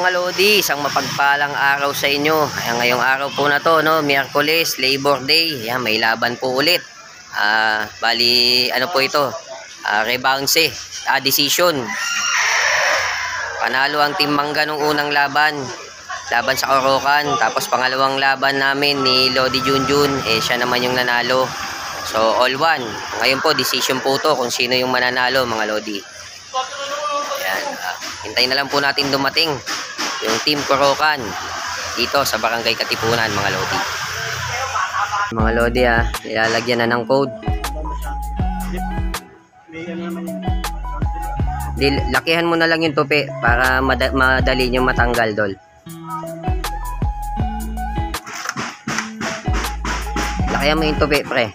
mga Lodi, isang mapagpalang araw sa inyo. Ayan, ngayong araw po na to, no, Miyerkules, Labor Day. Ayan, may laban po ulit. Bali, ano po ito? Rebounce, decision. Panalo ang Team Mangga nung unang laban sa Orocan. Tapos pangalawang laban namin ni Lodi Junjun, siya naman yung nanalo. So, all one. Ngayon po, decision po to kung sino yung mananalo, mga Lodi. Ayan, hintayin na lang po natin dumating yung Team Orocan dito sa Barangay Katipunan, mga Lodi. Mga Lodi, ilalagyan na ng code. Lakihan mo na lang yung tupi para madali nyo matanggal, Dol. Lakihan mo yung tupi, pre.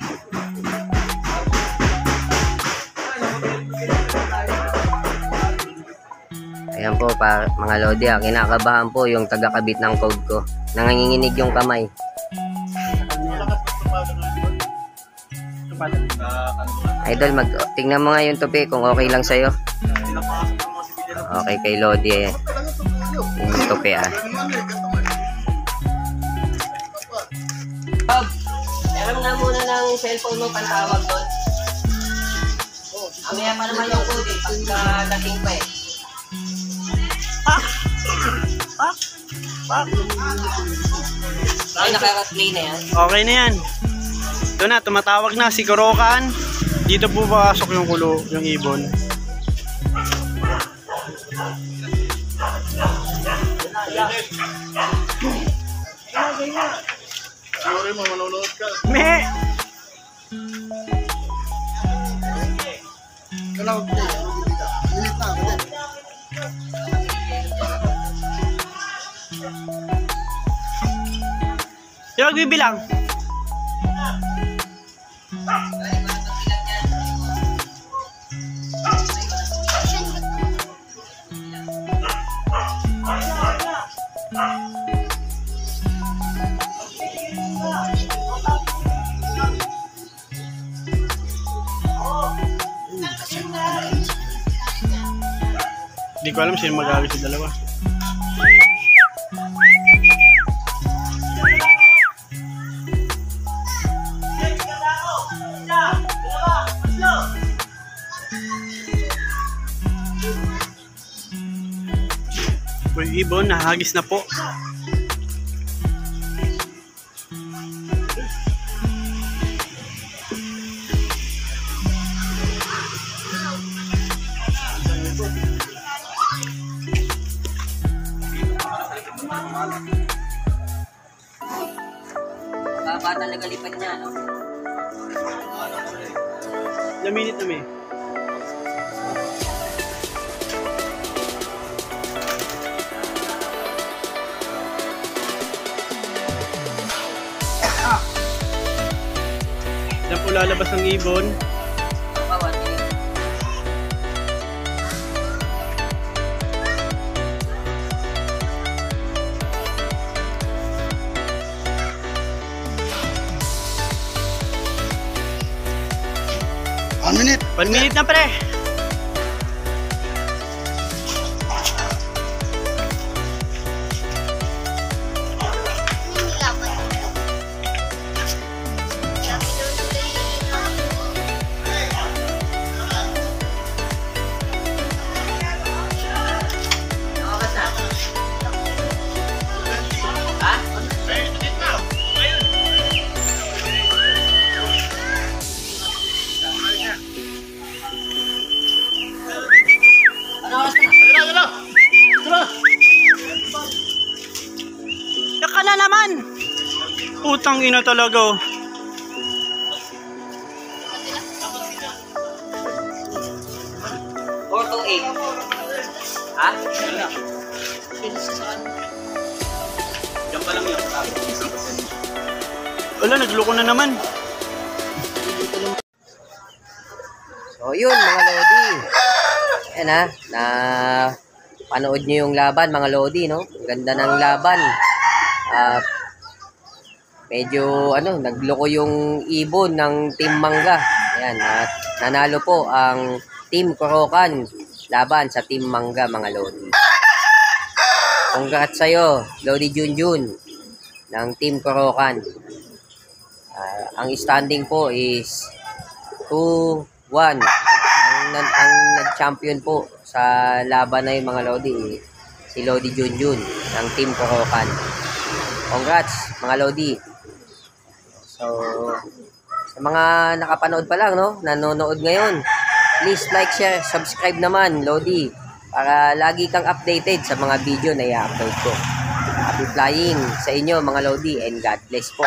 Ayan po, mga Lodi, kinakabahan po yung taga-kabit ng code ko. Nanganginginig yung kamay. Idol, tingnan mo nga yung tupi kung okay lang sa'yo. Okay kay Lodi, yung tupi, Bob, meron na muna ng cellphone mo pantawag doon. Amaya pa naman yung code, pagka-dating pa Ay, nakaka-play na yan. Okay na yan. Ito na, tumatawag na si Orocan. Dito po pasok yung yung ibon. Sorry mo, manonood ka. Me! Kailangan ko kayo, minit na ako din. Yung magbibilang. Hindi ko alam sino magagamit sa dalawa. Yung ibon, nahagis na po. Baba talaga lipat niya, no? Ilang minute na may? Diyan po lalabas ang ibon. Bawat minute. 1 minute na, pre. Yaka na naman. Putang ina talaga. 428. Ha? Diyan pa lang yun. Wala, nagloko na naman. So yun, mga Lodi. Ayan, na panood nyo yung laban, mga Lodi, no? Ang ganda ng laban. Medyo nagloko yung ibon ng Team Mangga. Ayan, nanalo po ang Team Orocan laban sa Team Mangga, mga Lodi. Congrats sa'yo, Lodi Junjun ng Team Corocan. Ang standing po is 2-1. Ang nag-champion po sa laban na yung mga Lodi, si Lodi Junjun ng Team Corocan. Congrats mga Lodi. So, sa mga nakapanood pa lang, no, nanonood ngayon, please like, share, subscribe naman, Lodi, para lagi kang updated sa mga video na i-upload ko. Happy flying sa inyo mga Lodi, and God bless po.